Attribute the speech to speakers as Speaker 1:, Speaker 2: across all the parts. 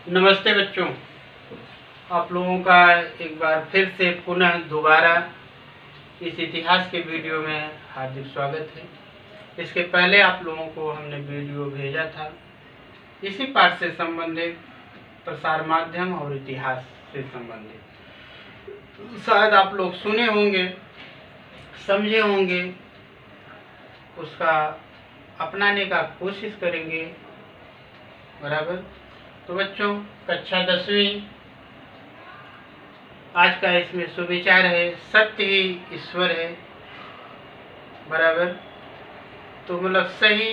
Speaker 1: नमस्ते बच्चों, आप लोगों का एक बार फिर से पुनः दोबारा इस इतिहास के वीडियो में हार्दिक स्वागत है। इसके पहले आप लोगों को हमने वीडियो भेजा था इसी पाठ से संबंधित, प्रसार माध्यम और इतिहास से संबंधित। शायद आप लोग सुने होंगे, समझे होंगे, उसका अपनाने का कोशिश करेंगे, बराबर। तो बच्चों, कक्षा 10वीं आज का इसमें सुविचार है, सत्य ही ईश्वर है, बराबर। तो मतलब सही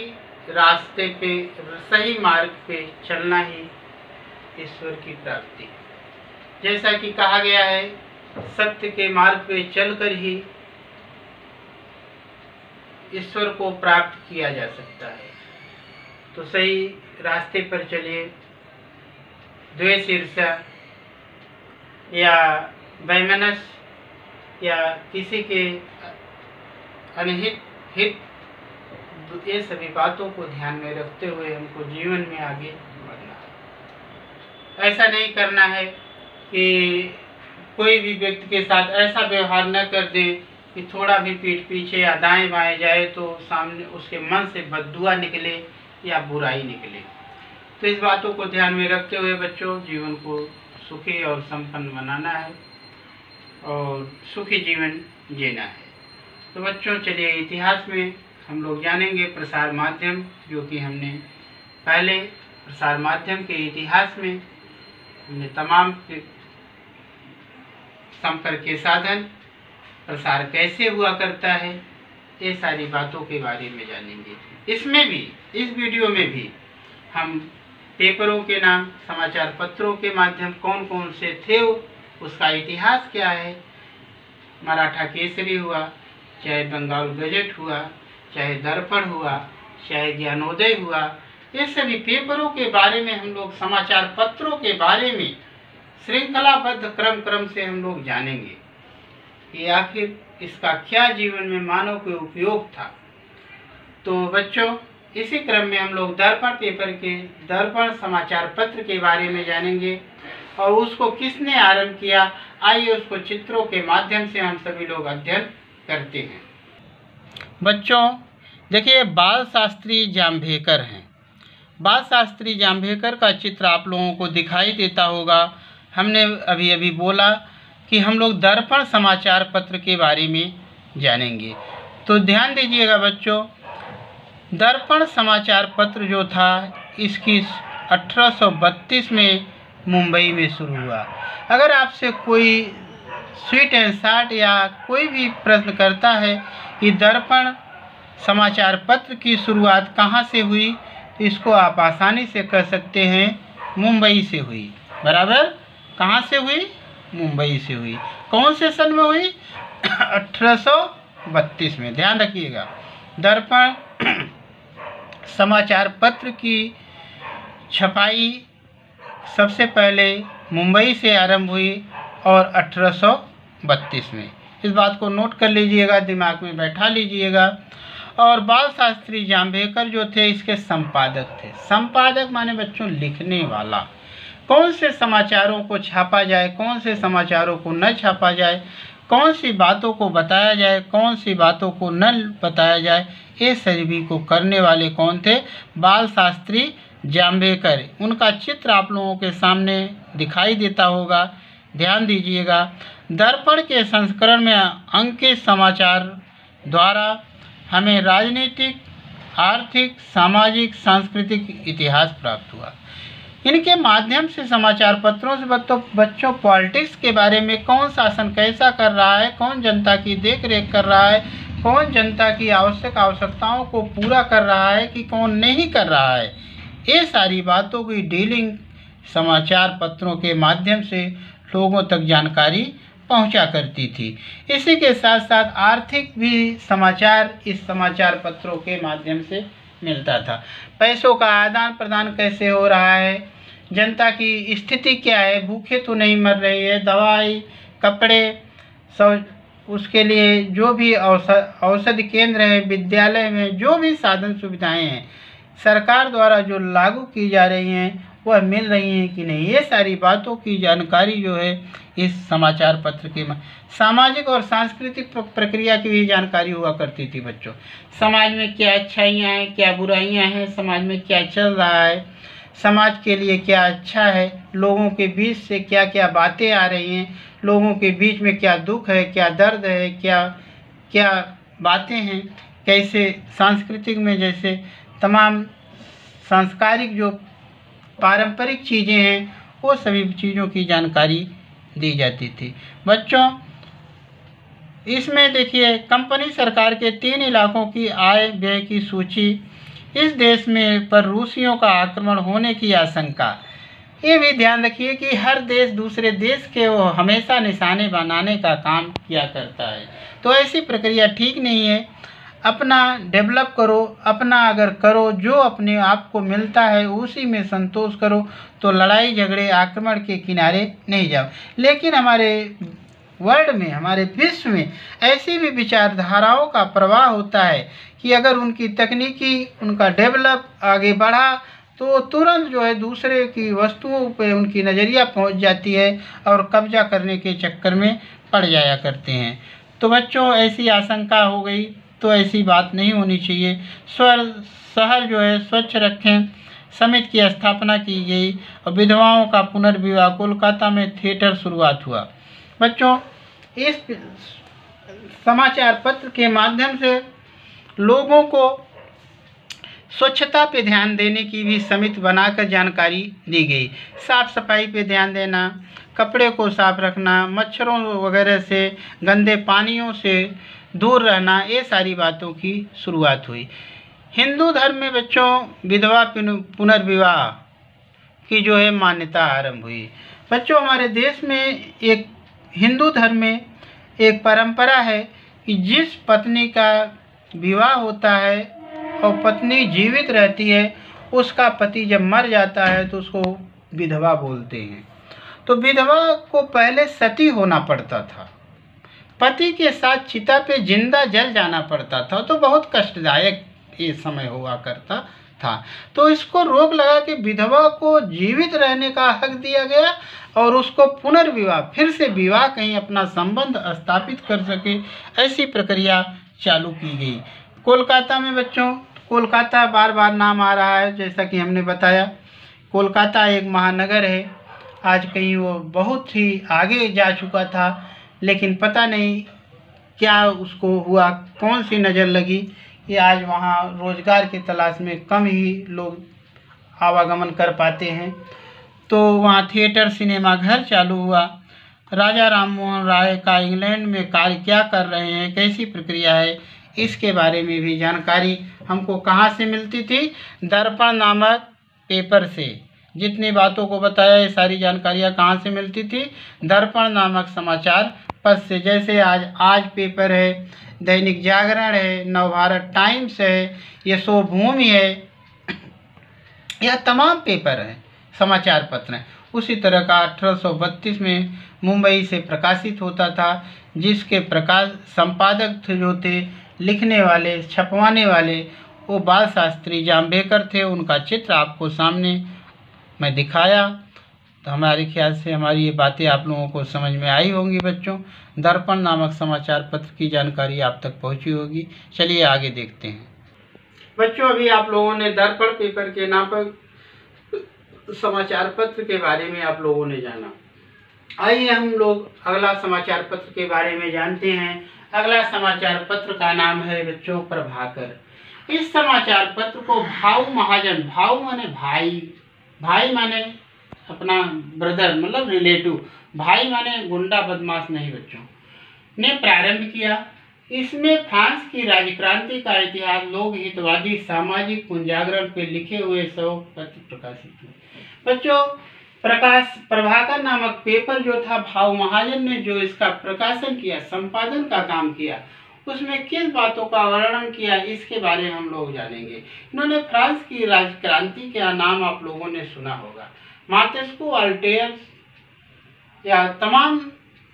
Speaker 1: रास्ते पे, सही मार्ग पे चलना ही ईश्वर की प्राप्ति। जैसा कि कहा गया है, सत्य के मार्ग पे चलकर ही ईश्वर को प्राप्त किया जा सकता है। तो सही रास्ते पर चलिए, द्वेष, ईर्ष्या या वैमनस्य या किसी के अनहित हित, ये सभी बातों को ध्यान में रखते हुए हमको जीवन में आगे बढ़ना है। ऐसा नहीं करना है कि कोई भी व्यक्ति के साथ ऐसा व्यवहार न कर दे कि थोड़ा भी पीठ पीछे या दाएं बाएं जाए तो सामने उसके मन से बद्दुआ निकले या बुराई निकले। तो इस बातों को ध्यान में रखते हुए बच्चों, जीवन को सुखी और संपन्न बनाना है और सुखी जीवन जीना है। तो बच्चों, चलिए इतिहास में हम लोग जानेंगे प्रसार माध्यम, जो कि हमने पहले प्रसार माध्यम के इतिहास में हमने तमाम संपर्क के साधन, प्रसार कैसे हुआ करता है, ये सारी बातों के बारे में जानेंगे। इसमें भी, इस वीडियो में भी हम पेपरों के नाम, समाचार पत्रों के माध्यम कौन कौन से थे, उसका इतिहास क्या है, मराठा केसरी हुआ, चाहे बंगाल गजट हुआ, चाहे दर्पण हुआ, चाहे ज्ञानोदय हुआ, ये सभी पेपरों के बारे में हम लोग, समाचार पत्रों के बारे में श्रृंखलाबद्ध क्रम से हम लोग जानेंगे कि आखिर इसका क्या जीवन में मानव के उपयोग था। तो बच्चों, इसी क्रम में हम लोग दर्पण पेपर के, दर्पण समाचार पत्र के बारे में जानेंगे और उसको किसने आरंभ किया। आइए उसको चित्रों के माध्यम से हम सभी लोग अध्ययन करते हैं। बच्चों देखिए, बाल शास्त्री जाम्भेकर हैं। बाल शास्त्री जाम्भेकर का चित्र आप लोगों को दिखाई देता होगा। हमने अभी अभी बोला कि हम लोग दर्पण समाचार पत्र के बारे में जानेंगे। तो ध्यान दीजिएगा बच्चों, दर्पण समाचार पत्र जो था, इसकी 1832 में मुंबई में शुरू हुआ। अगर आपसे कोई स्वीट एंड शार्ट या कोई भी प्रश्न करता है कि दर्पण समाचार पत्र की शुरुआत कहाँ से हुई, इसको आप आसानी से कह सकते हैं मुंबई से हुई, बराबर। कहाँ से हुई? मुंबई से हुई। कौन से सन में हुई? 1832 में। ध्यान रखिएगा, दर्पण समाचार पत्र की छपाई सबसे पहले मुंबई से आरंभ हुई और 1832 में। इस बात को नोट कर लीजिएगा, दिमाग में बैठा लीजिएगा। और बाल शास्त्री जाम्भेकर जो थे, इसके संपादक थे। संपादक माने बच्चों लिखने वाला। कौन से समाचारों को छापा जाए, कौन से समाचारों को न छापा जाए, कौन सी बातों को बताया जाए, कौन सी बातों को न बताया जाए, ये सभी को करने वाले कौन थे? बाल शास्त्री जाम्भेकर। उनका चित्र आप लोगों के सामने दिखाई देता होगा, ध्यान दीजिएगा। दर्पण के संस्करण में अंकित समाचार द्वारा हमें राजनीतिक, आर्थिक, सामाजिक, सांस्कृतिक इतिहास प्राप्त हुआ। इनके माध्यम से, समाचार पत्रों से बच्चों पॉलिटिक्स के बारे में, कौन शासन कैसा कर रहा है, कौन जनता की देख रेख कर रहा है, कौन जनता की आवश्यकताओं को पूरा कर रहा है कि कौन नहीं कर रहा है, ये सारी बातों की डीलिंग समाचार पत्रों के माध्यम से लोगों तक जानकारी पहुंचा करती थी। इसी के साथ साथ आर्थिक भी समाचार इस समाचार पत्रों के माध्यम से मिलता था। पैसों का आदान प्रदान कैसे हो रहा है, जनता की स्थिति क्या है, भूखे तो नहीं मर रही है, दवाई, कपड़े, सब उसके लिए जो भी औषधि केंद्र है, विद्यालय में जो भी साधन सुविधाएं हैं सरकार द्वारा जो लागू की जा रही हैं वह मिल रही हैं कि नहीं, ये सारी बातों की जानकारी जो है इस समाचार पत्र के सामाजिक और सांस्कृतिक प्रक्रिया की भी जानकारी हुआ करती थी बच्चों। समाज में क्या अच्छाइयाँ हैं, क्या बुराइयाँ हैं, समाज में क्या चल रहा है, समाज के लिए क्या अच्छा है, लोगों के बीच से क्या क्या बातें आ रही हैं, लोगों के बीच में क्या दुख है, क्या दर्द है, क्या क्या बातें हैं, कैसे सांस्कृतिक में जैसे तमाम सांस्कारिक जो पारंपरिक चीज़ें हैं वो सभी चीज़ों की जानकारी दी जाती थी बच्चों। इसमें देखिए कंपनी सरकार के 3 इलाकों की आय व्यय की सूची, इस देश में पर रूसियों का आक्रमण होने की आशंका। ये भी ध्यान रखिए कि हर देश दूसरे देश के वो हमेशा निशाने बनाने का काम किया करता है, तो ऐसी प्रक्रिया ठीक नहीं है। अपना डेवलप करो, अपना अगर करो जो अपने आप को मिलता है उसी में संतोष करो, तो लड़ाई झगड़े आक्रमण के किनारे नहीं जाओ। लेकिन हमारे वर्ल्ड में, हमारे विश्व में ऐसी भी विचारधाराओं का प्रवाह होता है कि अगर उनकी तकनीकी उनका डेवलप आगे बढ़ा तो तुरंत जो है दूसरे की वस्तुओं पे उनकी नज़रिया पहुंच जाती है और कब्जा करने के चक्कर में पड़ जाया करते हैं। तो बच्चों ऐसी आशंका हो गई तो ऐसी बात नहीं होनी चाहिए। शहर जो है स्वच्छ रखें समिति की स्थापना की गई और विधवाओं का पुनर्विवाह, कोलकाता में थिएटर शुरुआत हुआ। बच्चों इस समाचार पत्र के माध्यम से लोगों को स्वच्छता पे ध्यान देने की भी समिति बनाकर जानकारी दी गई। साफ सफाई पे ध्यान देना, कपड़े को साफ रखना, मच्छरों वगैरह से, गंदे पानियों से दूर रहना, ये सारी बातों की शुरुआत हुई। हिंदू धर्म में बच्चों विधवा पुनर्विवाह की जो है मान्यता आरंभ हुई। बच्चों हमारे देश में एक हिंदू धर्म में एक परंपरा है कि जिस पत्नी का विवाह होता है और पत्नी जीवित रहती है उसका पति जब मर जाता है तो उसको विधवा बोलते हैं। तो विधवा को पहले सती होना पड़ता था, पति के साथ चिता पे जिंदा जल जाना पड़ता था, तो बहुत कष्टदायक ये समय हुआ करता था। तो इसको रोक लगा के विधवा को जीवित रहने का हक दिया गया और उसको पुनर्विवाह, फिर से विवाह कहीं अपना संबंध स्थापित कर सके, ऐसी प्रक्रिया चालू की गई। कोलकाता में बच्चों, कोलकाता बार बार नाम आ रहा है, जैसा कि हमने बताया कोलकाता एक महानगर है। आज कहीं वो बहुत ही आगे जा चुका था, लेकिन पता नहीं क्या उसको हुआ, कौन सी नज़र लगी, ये आज वहाँ रोज़गार की तलाश में कम ही लोग आवागमन कर पाते हैं। तो वहाँ थिएटर सिनेमा घर चालू हुआ। राजा राम मोहन राय का इंग्लैंड में कार्य क्या कर रहे हैं, कैसी प्रक्रिया है, इसके बारे में भी जानकारी हमको कहाँ से मिलती थी? दर्पण नामक पेपर से। जितनी बातों को बताया ये सारी जानकारियाँ कहाँ से मिलती थी? दर्पण नामक समाचार पत्र से। जैसे आज पेपर है, दैनिक जागरण है, नवभारत टाइम्स है, यशोभूमि है, यह तमाम पेपर हैं, समाचार पत्र हैं। उसी तरह का 1832 में मुंबई से प्रकाशित होता था, जिसके प्रकाश संपादक जो थे, लिखने वाले, छपवाने वाले वो बाल शास्त्री जाम्बेकर थे। उनका चित्र आपको सामने मैं दिखाया। तो हमारे ख्याल से हमारी ये बातें आप लोगों को समझ में आई होंगी बच्चों। दर्पण नामक समाचार पत्र की जानकारी आप तक पहुंची होगी। चलिए आगे देखते हैं बच्चों। अभी आप लोगों ने दर्पण पेपर के नाम पर समाचार पत्र के बारे में आप लोगों ने जाना। आइए हम लोग अगला समाचार पत्र के बारे में जानते हैं। अगला समाचार पत्र का नाम है बच्चों प्रभाकर। इस समाचार पत्र को भाऊ महाजन, भाऊ माने भाई, भाई माने अपना ब्रदर मतलब रिलेटिव, भाई माने गुंडा बदमाश नहीं बच्चों, ने प्रारंभ किया। इसमें फ्रांस की राजक्रांति का इतिहास, लोक हितवादी, सामाजिक पुनर्जागरण पे लिखे हुए 100 पत्र प्रकाशित हुए। बच्चों प्रभाकर नामक पेपर जो था, भाऊ महाजन ने जो इसका प्रकाशन किया, संपादन का काम किया, उसमें किस बातों का वर्णन किया, इसके बारे में हम लोग जानेंगे। इन्होंने फ्रांस की राजक्रांति का नाम आप लोगों ने सुना होगा। मार्टेस्को, अल्टेयर या तमाम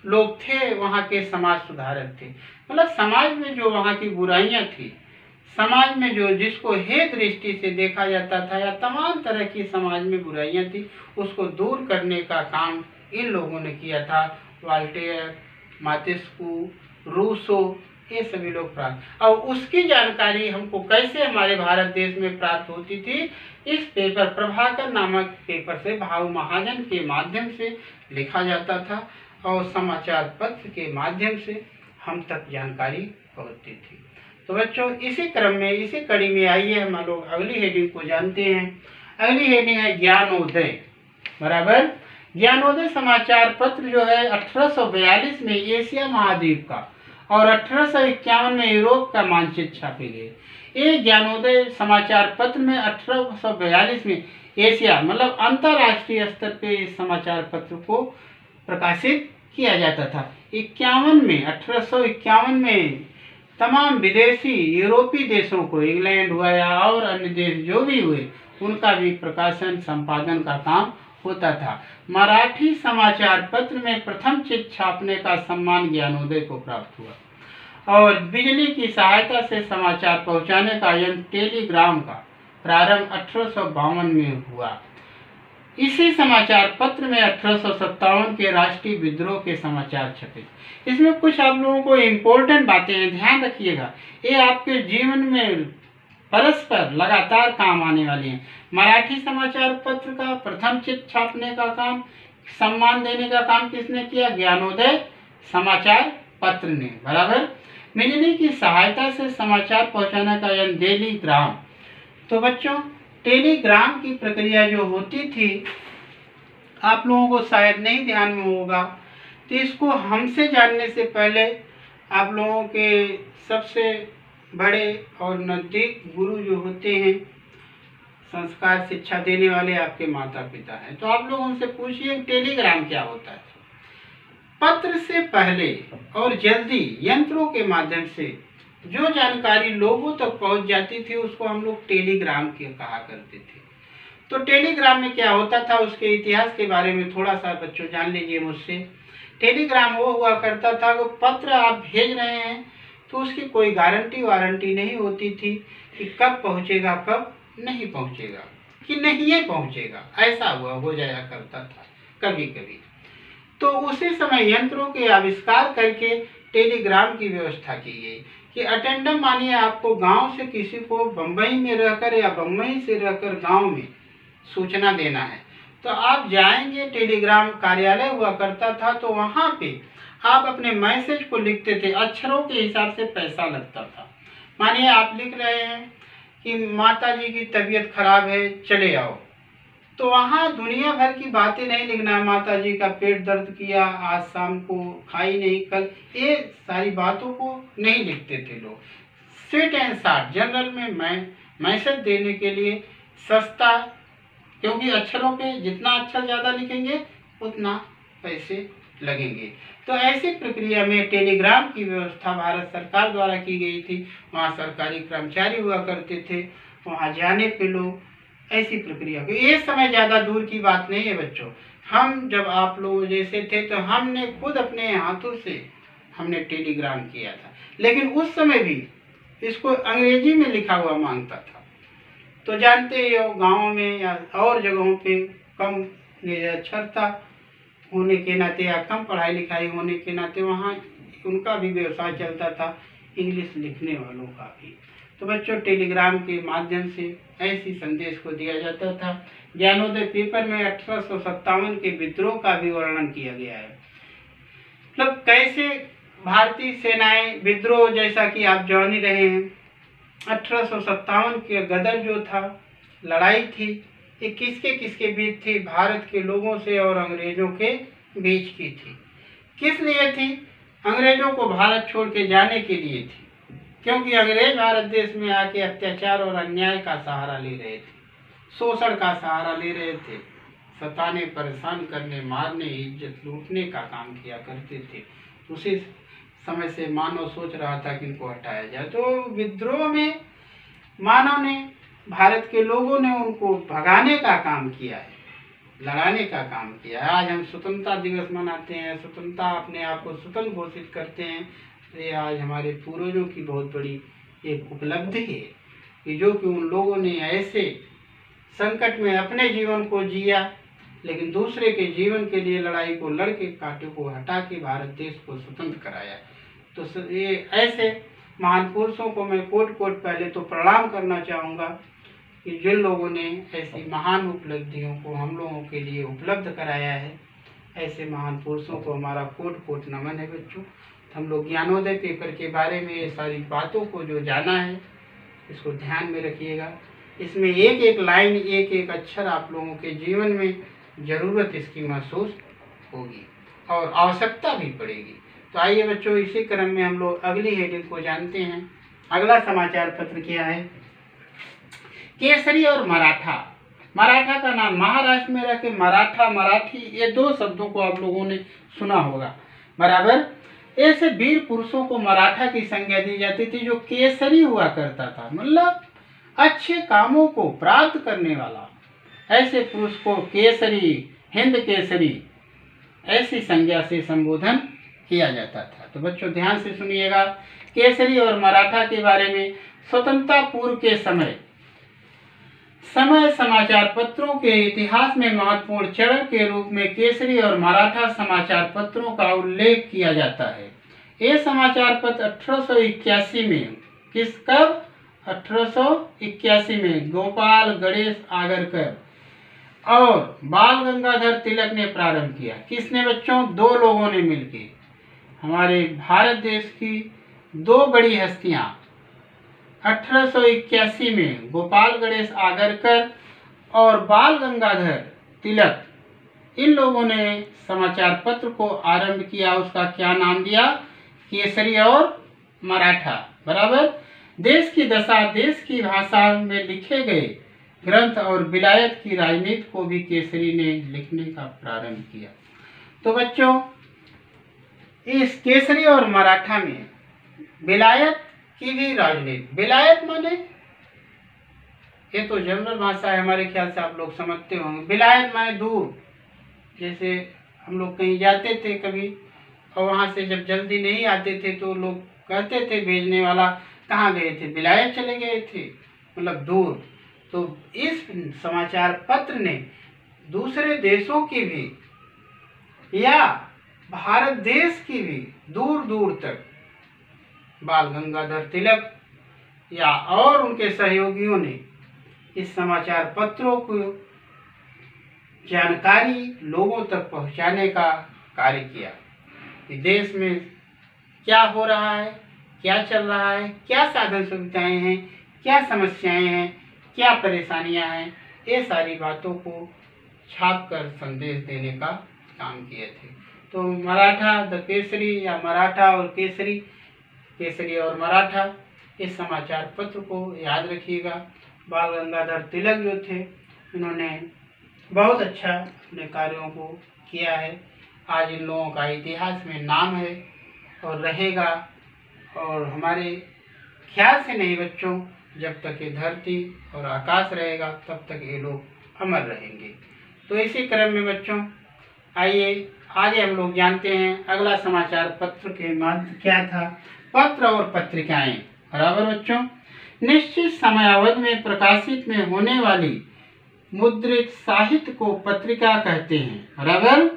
Speaker 1: लोग थे वहाँ के समाज सुधारक थे। मतलब समाज में जो वहाँ की बुराइयाँ थी, समाज में जो जिसको हे दृष्टि से देखा जाता था या तमाम तरह की समाज में बुराइयां थी, उसको दूर करने का काम इन लोगों ने किया था। वाल्टेयर, मातेस्कू, रूसो, ये सभी लोग प्राप्त, और उसकी जानकारी हमको कैसे हमारे भारत देश में प्राप्त होती थी, इस पेपर प्रभाकर नामक पेपर से भाऊ महाजन के माध्यम से लिखा जाता था और समाचार पत्र के माध्यम से हम तक जानकारी पहुंचती थी। तो बच्चों, इसी क्रम में, इसी कड़ी में आइए हम लोग अगली हेडिंग को जानते हैं। अगली हेडिंग है ज्ञानोदय। बराबर, ज्ञानोदय समाचार पत्र जो है 1842 में एशिया महाद्वीप का और 1851 में यूरोप का मानचित्र छापे गए। ये ज्ञानोदय समाचार पत्र में 1842 में एशिया मतलब अंतर्राष्ट्रीय स्तर पे इस समाचार पत्र को प्रकाशित किया जाता था। 1851 में तमाम विदेशी यूरोपीय देशों को, इंग्लैंड हुआ या और अन्य देश जो भी हुए, उनका भी प्रकाशन संपादन का काम होता था। मराठी समाचार पत्र में प्रथम चित्र छापने का सम्मान ज्ञानोदय को प्राप्त हुआ और बिजली की सहायता से समाचार पहुंचाने का यंत्र टेलीग्राम का प्रारंभ 1852 में हुआ। इसी समाचार पत्र में 1857 के राष्ट्रीय विद्रोह के समाचार छपे। इसमें कुछ आप लोगों को इम्पोर्टेंट बातें हैं, ध्यान रखिएगा, ये आपके जीवन में परस्पर लगातार काम आने वाली हैं। मराठी समाचार पत्र का प्रथम चित्र छापने का काम, सम्मान देने का काम किसने किया? ज्ञानोदय समाचार पत्र ने। बराबर, बिजली की सहायता से समाचार पहुंचाने का यंत्र टेलीग्राम। तो बच्चों, टेलीग्राम की प्रक्रिया जो होती थी, आप लोगों को शायद नहीं ध्यान में होगा, तो इसको हमसे जानने से पहले आप लोगों के सबसे बड़े और नज़दीक गुरु जो होते हैं, संस्कार शिक्षा देने वाले आपके माता पिता हैं, तो आप लोग उनसे पूछिए टेलीग्राम क्या होता है। पत्र से पहले और जल्दी यंत्रों के माध्यम से जो जानकारी लोगों तक पहुंच जाती थी, उसको हम लोग टेलीग्राम के कहा करते थे। तो टेलीग्राम में क्या होता था, उसके इतिहास के बारे में थोड़ा सा बच्चों जान लीजिए मुझसे। टेलीग्राम वो हुआ करता था कि पत्र आप भेज रहे हैं तो उसकी कोई गारंटी वारंटी नहीं होती थी कि कब पहुंचेगा कब नहीं पहुंचेगा, कि नहीं ये पहुंचेगा, ऐसा हुआ हो जाया करता था कभी कभी। तो उसी समय यंत्रों के आविष्कार करके टेलीग्राम की व्यवस्था की गई कि अटेंडम, मानिए आपको गांव से किसी को बम्बई में रहकर या बम्बई से रहकर गांव में सूचना देना है, तो आप जाएंगे, टेलीग्राम कार्यालय हुआ करता था, तो वहाँ पे आप अपने मैसेज को लिखते थे, अक्षरों के हिसाब से पैसा लगता था। मानिए आप लिख रहे हैं कि माता जी की तबीयत खराब है, चले आओ, तो वहाँ दुनिया भर की बातें नहीं लिखना, माता जी का पेट दर्द किया, आज शाम को खाई नहीं, कल, ये सारी बातों को नहीं लिखते थे लोग। स्वीट एंड शार्ट जनरल में मैं मैसेज देने के लिए सस्ता, क्योंकि अक्षरों पे जितना अक्षर ज़्यादा लिखेंगे उतना पैसे लगेंगे। तो ऐसी प्रक्रिया में टेलीग्राम की व्यवस्था भारत सरकार द्वारा की गई थी। वहाँ सरकारी कर्मचारी हुआ करते थे, वहाँ जाने पे लोग, ऐसी प्रक्रिया की। ये समय ज़्यादा दूर की बात नहीं है बच्चों। हम जब आप लोग जैसे थे तो हमने खुद अपने हाथों से हमने टेलीग्राम किया था, लेकिन उस समय भी इसको अंग्रेजी में लिखा हुआ मांगता था। तो जानते ही हो, गाँव में या और जगहों पे कम निरक्षरता होने के नाते या कम पढ़ाई लिखाई होने के नाते वहाँ उनका भी व्यवसाय चलता था, इंग्लिश लिखने वालों का भी। तो बच्चों, टेलीग्राम के माध्यम से ऐसी संदेश को दिया जाता था। ज्ञानोदय पेपर में 1857 के विद्रोह का भी वर्णन किया गया है, मतलब कैसे भारतीय सेनाएं विद्रोह, जैसा कि आप जान ही रहे हैं, 1857 के गदर जो था, लड़ाई थी, ये किसके किसके बीच थी? भारत के लोगों से और अंग्रेजों के बीच की थी। किस लिए थी? अंग्रेजों को भारत छोड़ के जाने के लिए थी, क्योंकि अंग्रेज भारत देश में आके अत्याचार और अन्याय का सहारा ले रहे थे, शोषण का सहारा ले रहे थे, सताने, परेशान करने, मारने, इज्जत लूटने का काम किया करते थे। उसी समय से मानव सोच रहा था कि इनको हटाया जाए। तो विद्रोह में मानव ने, भारत के लोगों ने उनको भगाने का काम किया है। लड़ाने का काम किया। आज हम स्वतंत्रता दिवस मनाते हैं, स्वतंत्रता अपने आप को स्वतंत्र घोषित करते हैं। तो ये आज हमारे पूर्वजों की बहुत बड़ी एक उपलब्धि है कि जो कि उन लोगों ने ऐसे संकट में अपने जीवन को जिया, लेकिन दूसरे के जीवन के लिए लड़ाई को लड़के कांटे को हटा के भारत देश को स्वतंत्र कराया। तो ये ऐसे महान पुरुषों को मैं कोट कोट पहले तो प्रणाम करना चाहूँगा कि जिन लोगों ने ऐसी महान उपलब्धियों को हम लोगों के लिए उपलब्ध कराया है। ऐसे महान पुरुषों को हमारा कोट कोट नमन है बच्चों। हम लोग ज्ञानोदय पेपर के बारे में ये सारी बातों को जो जाना है इसको ध्यान में रखिएगा। इसमें एक एक लाइन, एक एक अक्षर आप लोगों के जीवन में ज़रूरत इसकी महसूस होगी और आवश्यकता भी पड़ेगी। तो आइए बच्चों, इसी क्रम में हम लोग अगली हेडिंग को जानते हैं। अगला समाचार पत्र क्या है? केसरी और मराठा। मराठा का नाम महाराष्ट्र में रह के मराठा, मराठी, ये दो शब्दों को आप लोगों ने सुना होगा, बराबर। ऐसे वीर पुरुषों को मराठा की संज्ञा दी जाती थी जो केसरी हुआ करता था, मतलब अच्छे कामों को प्राप्त करने वाला। ऐसे पुरुष को केसरी, हिंद केसरी ऐसी संज्ञा से संबोधन किया जाता था। तो बच्चों ध्यान से सुनिएगा, केसरी और मराठा के बारे में। स्वतंत्रता पूर्व के समय समाचार पत्रों के इतिहास में महत्वपूर्ण चरण के रूप में केसरी और मराठा समाचार पत्रों का उल्लेख किया जाता है। ये समाचार पत्र 1881 में कब 1881 में गोपाल गणेश आगरकर और बाल गंगाधर तिलक ने प्रारंभ किया। किसने बच्चों? दो लोगों ने मिलकर। हमारे भारत देश की दो बड़ी हस्तियां 1881 में गोपाल गणेश आगरकर और बाल गंगाधर तिलक, इन लोगों ने समाचार पत्र को आरंभ किया। उसका क्या नाम दिया? केसरी और मराठा, बराबर। देश की दशा, देश की भाषा में लिखे गए ग्रंथ और विलायत की राजनीति को भी केसरी ने लिखने का प्रारंभ किया। तो बच्चों, इस केसरी और मराठा में विलायत की भी राजनीति, विलायत माने ये तो जनरल भाषा है, हमारे ख्याल से आप लोग समझते होंगे। विलायत माने दूर, जैसे हम लोग कहीं जाते थे कभी और वहाँ से जब जल्दी नहीं आते थे तो लोग कहते थे भेजने वाला, कहाँ गए थे? विलायत चले गए थे, मतलब दूर। तो इस समाचार पत्र ने दूसरे देशों की भी या भारत देश की भी दूर दूर तक बाल गंगाधर तिलक या और उनके सहयोगियों ने इस समाचार पत्रों को जानकारी लोगों तक पहुंचाने का कार्य किया कि देश में क्या हो रहा है, क्या चल रहा है, क्या साधन सुविधाएं हैं, क्या समस्याएं हैं, क्या परेशानियां हैं। ये सारी बातों को छापकर संदेश देने का काम किए थे। तो मराठा द केसरी या मराठा और केसरी, केसरी और मराठा, इस समाचार पत्र को याद रखिएगा। बाल गंगाधर तिलक जो थे, इन्होंने बहुत अच्छा अपने कार्यों को किया है। आज इन लोगों का इतिहास में नाम है और रहेगा, और हमारे ख्याल से नहीं बच्चों, जब तक ये धरती और आकाश रहेगा तब तक ये लोग अमर रहेंगे। तो इसी क्रम में बच्चों, आइए आगे हम लोग जानते हैं अगला समाचार पत्र के माध्यम क्या था। पत्र और पत्रिकाएं, बराबर बच्चों। निश्चित समयावधि में प्रकाशित में होने वाली मुद्रित साहित्य को पत्रिका कहते हैं, बराबर।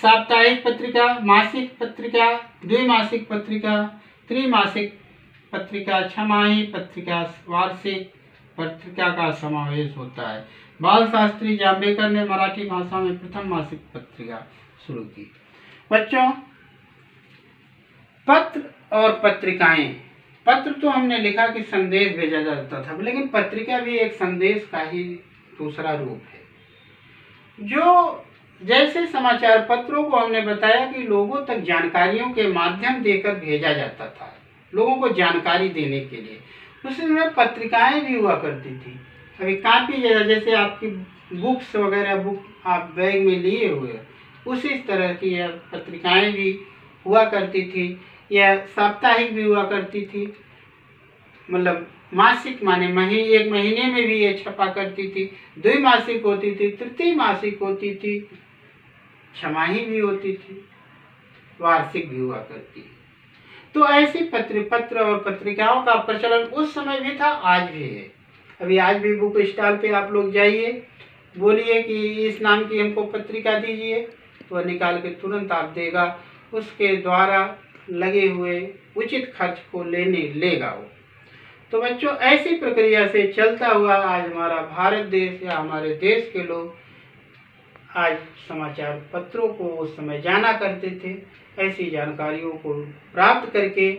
Speaker 1: साप्ताहिक पत्रिका, मासिक पत्रिका, द्विमासिक पत्रिका, त्रैमासिक पत्रिका, छमाही पत्रिका, वार्षिक पत्रिका का समावेश होता है। बाल शास्त्री जांबेकर ने मराठी भाषा में प्रथम मासिक पत्रिका शुरू की। बच्चों, पत्र और पत्रिकाएं, पत्र तो हमने लिखा कि संदेश भेजा जाता था, लेकिन पत्रिका भी एक संदेश का ही दूसरा रूप है। जो जैसे समाचार पत्रों को हमने बताया कि लोगों तक जानकारियों के माध्यम देकर भेजा जाता था, लोगों को जानकारी देने के लिए, उसी में पत्रिकाएं भी हुआ करती थी। अभी कापी जैसे आपकी बुक्स वगैरह, बुक आप बैग में लिए हुए, उसी तरह की यह पत्रिकाएं भी हुआ करती थी, या साप्ताहिक भी हुआ करती थी, मतलब मासिक माने एक महीने में भी ये छपा करती थी, द्विमासिक होती थी, तृतीय मासिक होती थी, छमाही भी होती थी, वार्षिक भी हुआ करती है। तो ऐसी पत्र और पत्रिकाओं का प्रचलन उस समय भी था, आज भी है। अभी आज भी बुक स्टॉल पे आप लोग जाइए, बोलिए कि इस नाम की हमको पत्रिका दीजिए, तो वह निकाल के तुरंत आप देगा, उसके द्वारा लगे हुए उचित खर्च को लेगा वो। तो बच्चों, ऐसी प्रक्रिया से चलता हुआ आज हमारा भारत देश या हमारे देश के लोग आज समाचार पत्रों को उस समय जाना करते थे, ऐसी जानकारियों को प्राप्त करके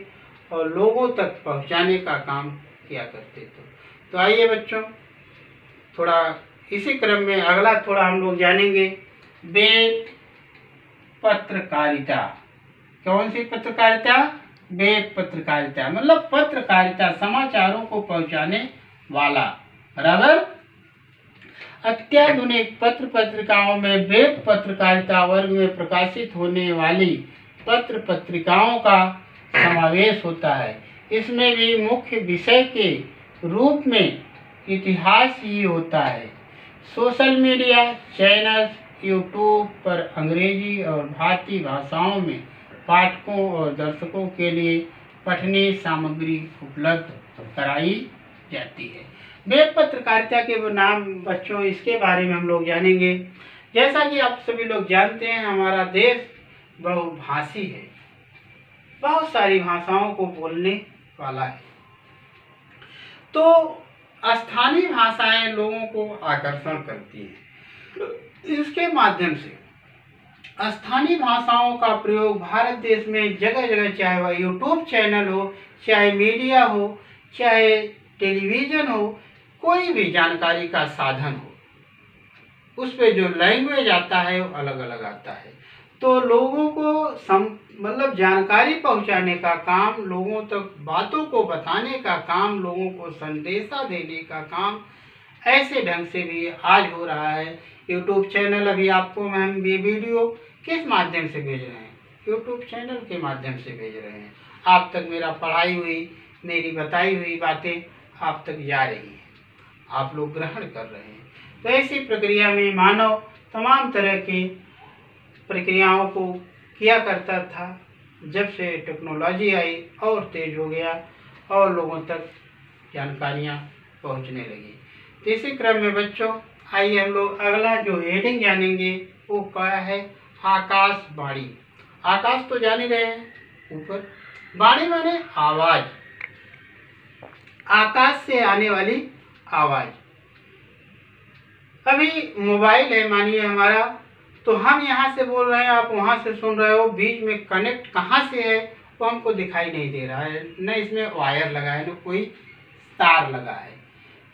Speaker 1: और लोगों तक पहुंचाने का काम किया करते थे। तो आइए बच्चों, थोड़ा इसी क्रम में अगला थोड़ा हम लोग जानेंगे वेब पत्रकारिता। कौन सी पत्रकारिता? वेब पत्रकारिता, मतलब पत्रकारिता, समाचारों को पहुंचाने वाला, बराबर। अत्याधुनिक पत्र पत्रिकाओं में वेब पत्रकारिता वर्ग में प्रकाशित होने वाली पत्र पत्रिकाओं का समावेश होता है। इसमें भी मुख्य विषय के रूप में इतिहास ही होता है। सोशल मीडिया चैनल्स, यूट्यूब पर अंग्रेजी और भारतीय भाषाओं में पाठकों और दर्शकों के लिए पठनीय सामग्री उपलब्ध कराई जाती है। वेब पत्रकारिता के नाम बच्चों, इसके बारे में हम लोग जानेंगे। जैसा कि आप सभी लोग जानते हैं, हमारा देश बहुभाषी है, बहुत सारी भाषाओं को बोलने वाला है। तो स्थानीय भाषाएं लोगों को आकर्षण करती हैं। इसके माध्यम से स्थानीय भाषाओं का प्रयोग भारत देश में जगह जगह, चाहे वह यूट्यूब चैनल हो, चाहे मीडिया हो, चाहे टेलीविज़न हो, कोई भी जानकारी का साधन हो, उस पे जो लैंग्वेज आता है वो अलग अलग आता है। तो लोगों को मतलब जानकारी पहुंचाने का काम, लोगों तक बातों को बताने का काम, लोगों को संदेशा देने का काम ऐसे ढंग से भी आज हो रहा है। यूट्यूब चैनल, अभी आपको हम ये वीडियो किस माध्यम से भेज रहे हैं? यूट्यूब चैनल के माध्यम से भेज रहे हैं। आप तक मेरा पढ़ाई हुई, मेरी बताई हुई बातें आप तक जा रही हैं, आप लोग ग्रहण कर रहे हैं। तो ऐसी प्रक्रिया में मानव तमाम तरह की प्रक्रियाओं को किया करता था। जब से टेक्नोलॉजी आई और तेज हो गया और लोगों तक जानकारियाँ पहुंचने लगी। तो इसी क्रम में बच्चों, आइए हम लोग अगला जो हेडिंग जानेंगे वो क्या है? आकाशवाणी। आकाश तो जान ही रहे हैं, ऊपर, वाणी माने आवाज, आकाश से आने वाली आवाज। अभी मोबाइल है मानिए हमारा, तो हम यहाँ से बोल रहे हैं, आप वहाँ से सुन रहे हो, बीच में कनेक्ट कहाँ से है वो हमको दिखाई नहीं दे रहा है, न इसमें वायर लगा है, न कोई तार लगा है।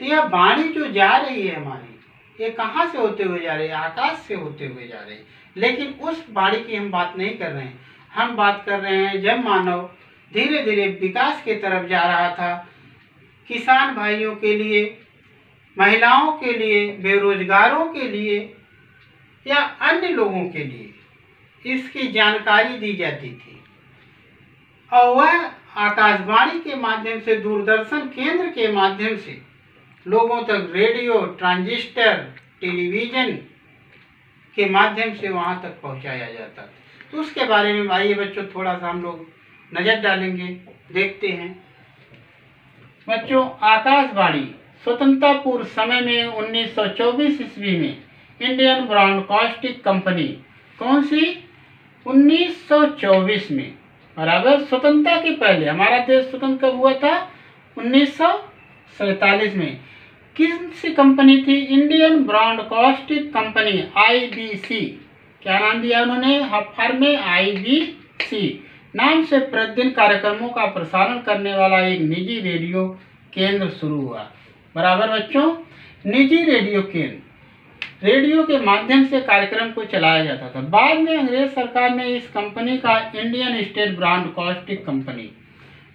Speaker 1: तो यह वाणी जो जा रही है हमारी, ये कहाँ से होते हुए जा रही है? आकाश से होते हुए जा रही है। लेकिन उस वाणी की हम बात नहीं कर रहे हैं, हम बात कर रहे हैं जब मानव धीरे धीरे विकास की तरफ जा रहा था, किसान भाइयों के लिए, महिलाओं के लिए, बेरोजगारों के लिए या अन्य लोगों के लिए इसकी जानकारी दी जाती थी, और वह आकाशवाणी के माध्यम से, दूरदर्शन केंद्र के माध्यम से लोगों तक रेडियो, ट्रांजिस्टर, टेलीविज़न के माध्यम से वहाँ तक पहुँचाया जाता था। तो उसके बारे में आइए बच्चों थोड़ा सा हम लोग नज़र डालेंगे, देखते हैं। बच्चों, आकाशवाणी स्वतंत्रता पूर्व समय में 1924 ईस्वी में इंडियन ब्रॉडकास्टिंग कंपनी, कौन सी? 1924 में, बराबर। स्वतंत्रता के पहले हमारा देश स्वतंत्र कब हुआ था? 1947 में। किन सी कंपनी थी? Indian broadcasting company, IBC। क्या नाम दिया उन्होंने? हर में IBC नाम से प्रतिदिन कार्यक्रमों का प्रसारण करने वाला एक निजी रेडियो केंद्र शुरू हुआ, बराबर बच्चों। निजी रेडियो केंद्र, रेडियो के माध्यम से कार्यक्रम को चलाया जाता था। बाद में अंग्रेज सरकार ने इस कंपनी का इंडियन स्टेट ब्रॉडकास्टिंग कंपनी,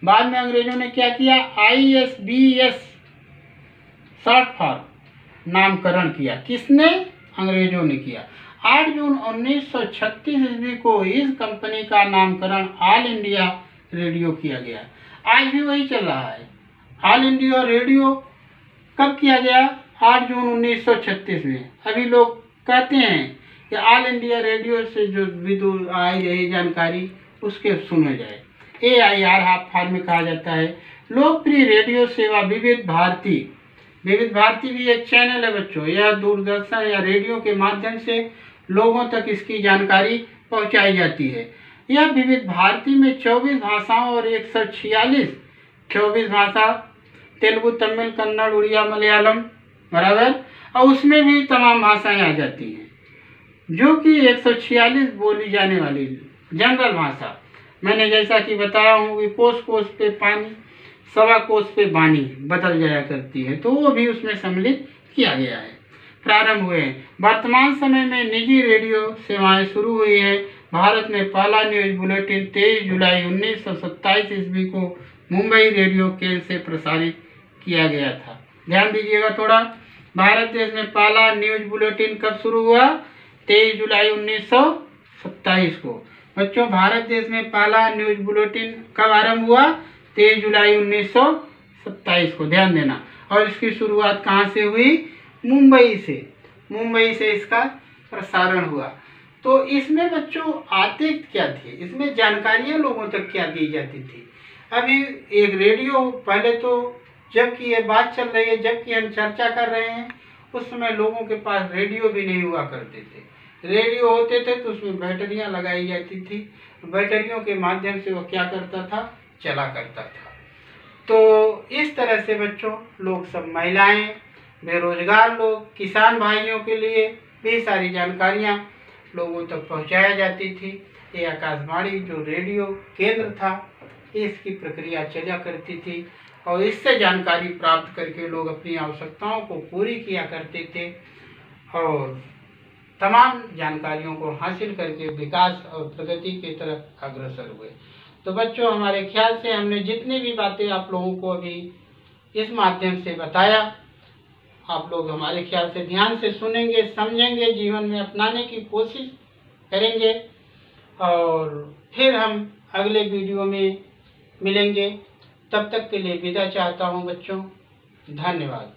Speaker 1: बाद में अंग्रेजों ने क्या किया? ISBS शॉर्ट फॉर्म नामकरण किया। किसने? अंग्रेजों ने किया। 8 जून 1936 ईस्वी को इस कंपनी का नामकरण ऑल इंडिया रेडियो किया गया। आज भी वही चल रहा है। ऑल इंडिया रेडियो कब किया गया? 8 जून 1936 में। अभी लोग कहते हैं कि ऑल इंडिया रेडियो से जो विदुर आई रही जानकारी उसके सुने जाए। AIR हाफ फॉर्म में कहा जाता है। लोकप्रिय रेडियो सेवा विविध भारती। विविध भारती भी एक चैनल है बच्चों। यह दूरदर्शन या रेडियो के माध्यम से लोगों तक इसकी जानकारी पहुंचाई जाती है। यह विविध भारती में 24 भाषाओं और 146 24 भाषा, तेलुगु, तमिल, कन्नड़, उड़िया, मलयालम, बराबर, और उसमें भी तमाम भाषाएं आ जाती हैं, जो कि 146 बोली जाने वाली जनरल भाषा। मैंने जैसा कि बताया हूँ कि कोस कोस पे पानी, सवा कोस पे बानी बदल जाया करती है, तो वो भी उसमें सम्मिलित किया गया है। प्रारंभ हुए हैं। वर्तमान समय में निजी रेडियो सेवाएं शुरू हुई है। भारत में पहला न्यूज बुलेटिन 23 जुलाई 1927 ईस्वी को मुंबई रेडियो केंद्र से प्रसारित किया गया था। ध्यान दीजिएगा थोड़ा। भारत देश में पहला न्यूज बुलेटिन कब शुरू हुआ? 23 जुलाई 1927 को। बच्चों, भारत देश में पहला न्यूज बुलेटिन कब आरंभ हुआ? 23 जुलाई 1927 को। ध्यान देना। और इसकी शुरुआत कहाँ से हुई? मुंबई से। मुंबई से इसका प्रसारण हुआ। तो इसमें बच्चों आते क्या थे? इसमें जानकारियाँ लोगों तक क्या दी जाती थी? अभी एक रेडियो, पहले तो जबकि ये बात चल रही है, जबकि हम चर्चा कर रहे हैं, उस समय लोगों के पास रेडियो भी नहीं हुआ करते थे। रेडियो होते थे तो उसमें बैटरियां लगाई जाती थी। बैटरियों के माध्यम से वो क्या करता था? चला करता था। तो इस तरह से बच्चों, लोग सब, महिलाएं, बेरोजगार लोग, किसान भाइयों के लिए भी सारी जानकारियां लोगों तक पहुंचाई जाती थी। ये आकाशवाणी जो रेडियो केंद्र था, इसकी प्रक्रिया चला करती थी और इससे जानकारी प्राप्त करके लोग अपनी आवश्यकताओं को पूरी किया करते थे और तमाम जानकारियों को हासिल करके विकास और प्रगति की तरफ अग्रसर हुए। तो बच्चों, हमारे ख्याल से हमने जितनी भी बातें आप लोगों को अभी इस माध्यम से बताया, आप लोग हमारे ख्याल से ध्यान से सुनेंगे, समझेंगे, जीवन में अपनाने की कोशिश करेंगे और फिर हम अगले वीडियो में मिलेंगे। तब तक के लिए विदा चाहता हूँ बच्चों। धन्यवाद।